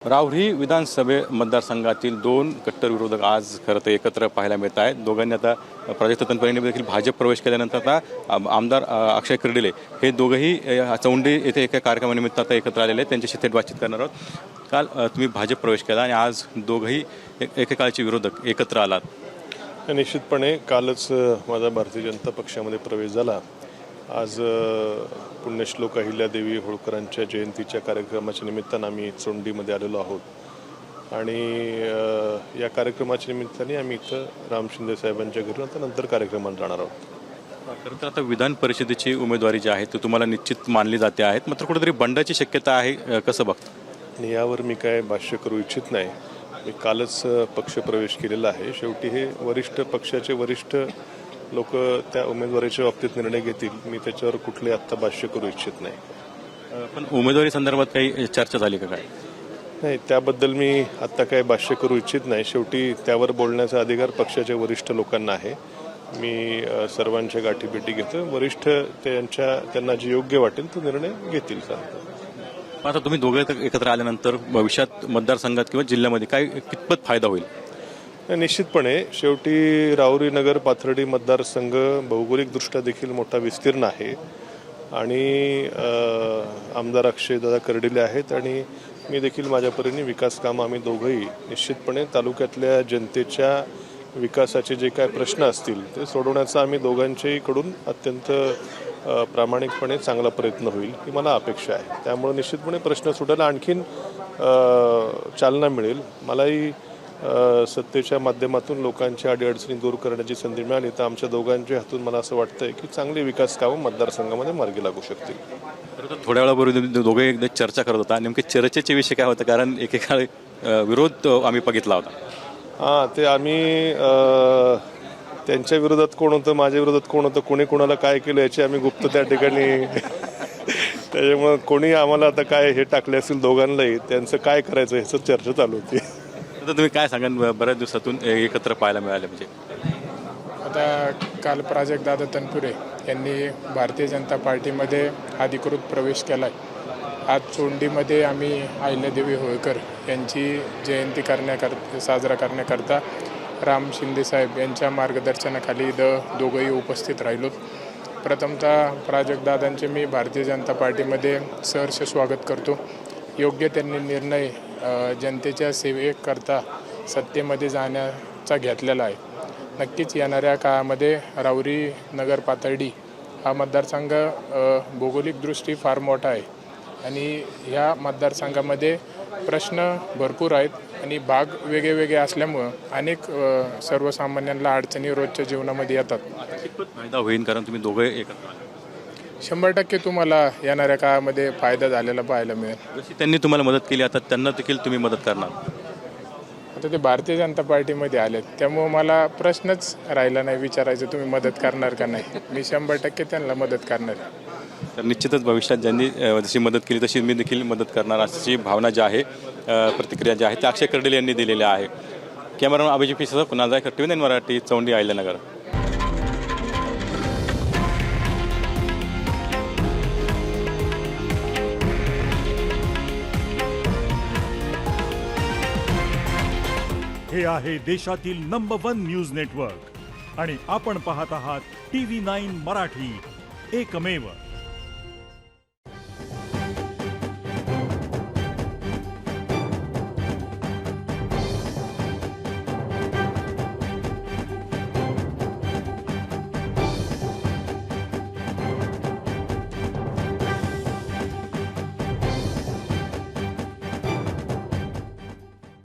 राहुरी विधानसभे मतदारसंघातील दोन कट्टर विरोधक आज खरं तर एकत्र पाहायला मिळत आहेत। दोघांनी आता प्राजक्त तनपुरेंनी देखील भाजप प्रवेश केल्यानंतर आता आमदार अक्षय कर्डिले हे दोघंही चौंडी येथे एका कार्यक्रमानिमित्त आता एकत्र आलेले आहेत। त्यांच्याशी थेट बातचीत करणार आहोत। काल तुम्ही भाजप प्रवेश केला आणि आज दोघंही एकेकाळचे विरोधक एकत्र आलात। निश्चितपणे कालच माझा भारतीय जनता पक्षामध्ये प्रवेश झाला। आज पुण्यश्लोक अहिल्यादेवी होळकरांच्या जयंतीच्या कार्यक्रमाच्या निमित्तानं आम्ही चोंडीमध्ये आलेलो आहोत आणि या कार्यक्रमाच्या निमित्ताने आम्ही इथं राम शिंदे साहेबांच्या घरी नंतर कार्यक्रमाला जाणार आहोत। खरं तर आता विधान परिषदेची उमेदवारी जी आहे ती तुम्हाला निश्चित मानली जाते आहेत, मात्र कुठेतरी बंडाची शक्यता आहे, कसं बघता? आणि यावर मी काय भाष्य करू इच्छित नाही। मी कालच पक्षप्रवेश केलेला आहे। शेवटी हे वरिष्ठ पक्षाचे वरिष्ठ लोक त्या उमेदवारीच्या बाबतीत निर्णय घेतील। मी त्याच्यावर कुठले आत्ता भाष्य करू इच्छित नाही। पण उमेदवारी संदर्भात काही चर्चा झाली का? काय नाही, त्याबद्दल मी आत्ता काही भाष्य करू इच्छित नाही। शेवटी त्यावर बोलण्याचा अधिकार पक्षाच्या वरिष्ठ लोकांना आहे। मी सर्वांच्या गाठीभेटी घेतो। वरिष्ठ त्यांना जे योग्य वाटेल तो निर्णय घेतील। आता तुम्ही दोघे एकत्र आल्यानंतर भविष्यात मतदारसंघात किंवा जिल्ह्यामध्ये काय कितपत फायदा होईल? निश्चितपणे शेवटी राहुरी नगर पाथर्डी मतदारसंघ भौगोलिकदृष्ट्या देखील मोठा विस्तीर्ण आहे आणि आमदार अक्षयदादा कर्डिले आहेत आणि मी देखील माझ्या परीने विकास कामं आम्ही दोघंही निश्चितपणे तालुक्यातल्या जनतेच्या विकासाचे जे काय प्रश्न असतील ते सोडवण्याचा आम्ही दोघांच्याकडून अत्यंत प्रामाणिकपणे चांगला प्रयत्न होईल ही मला अपेक्षा आहे। त्यामुळे निश्चितपणे प्रश्न सुटायला आणखीन चालना मिळेल। मलाही सत्तेच्या माध्यमातून लोकांच्या अडीअडचणी दूर करण्याची संधी मिळाली तर आमच्या दोघांच्या हातून मला असं वाटतंय की चांगली विकास कामं मतदारसंघामध्ये मार्गी लागू शकतील। खरं तर थोड्या वेळापूर्वी दोघे एकदा चर्चा करत होता, नेमके चर्चेचे विषय काय होता? कारण एकेकाळी विरोध आम्ही बघितला होता। ते आम्ही त्यांच्या विरोधात कोण होतं, माझ्या विरोधात कोण होतं, कोणी कोणाला काय केलं याची आम्ही गुप्त त्या ठिकाणी त्याच्यामुळं कोणी आम्हाला आता काय हे टाकले असेल दोघांनाही त्यांचं काय करायचं ह्याचं चर्चा चालू होती। आता तुम्ही काय सांगा, बऱ्याच दिवसातून एकत्र पाहायला मिळाले म्हणजे? आता काल प्राजक्त दादा तनपुरे यांनी भारतीय जनता पार्टीमध्ये अधिकृत प्रवेश केला आहे। आज चोंडीमध्ये आम्ही अहिल्यादेवी होळकर यांची जयंती साजरा करण्याकरता राम शिंदे साहेब यांच्या मार्गदर्शनाखाली दोघंही उपस्थित राहिलोत। प्रथमतः प्राजक्त दादांचे मी भारतीय जनता पार्टीमध्ये सहर्ष स्वागत करतो। योग्य त्यांनी निर्णय जनतेच्या सेवेकरता सत्तेमध्ये जाण्याचा घेतलेला आहे। नक्कीच येणाऱ्या काळामध्ये राहुरी नगर पाथर्डी हा मतदारसंघ भौगोलिकदृष्टी फार मोठा आहे आणि ह्या मतदारसंघामध्ये प्रश्न भरपूर आहेत आणि भाग वेगळे असल्यामुळं अनेक सर्वसामान्यांना अडचणी रोजच्या जीवनामध्ये येतात। फायदा होईल कारण तुम्ही दोघे एकत्र 100% तुम्हाला येणाऱ्या काळामध्ये फायदा झालेला पाहायला मिळेल। जशी त्यांनी तुम्हाला मदत केली आता त्यांना देखील तुम्ही मदत करणार? आता ते भारतीय जनता पार्टीमध्ये आलेत त्यामुळं मला प्रश्नच राहिला नाही विचारायचं तुम्ही मदत करणार का नाही। मी 100% त्यांना मदत करणार आहे। तर निश्चितच भविष्यात ज्यांनी जशी मदत केली तशी मी देखील मदत करणार अशी भावना जी आहे, प्रतिक्रिया जी आहे त्या अक्षय कर्डिले यांनी दिलेल्या आहे। कॅमेरामन अभिजित पिसह कुणाल जायकर, TV9 मराठी, चौंडी, अहिल्यानगर। हे आहे देशातील नंबर 1 न्यूज नेटवर्क आणि आपण पाहत आहात TV9 मराठी, एकमेव।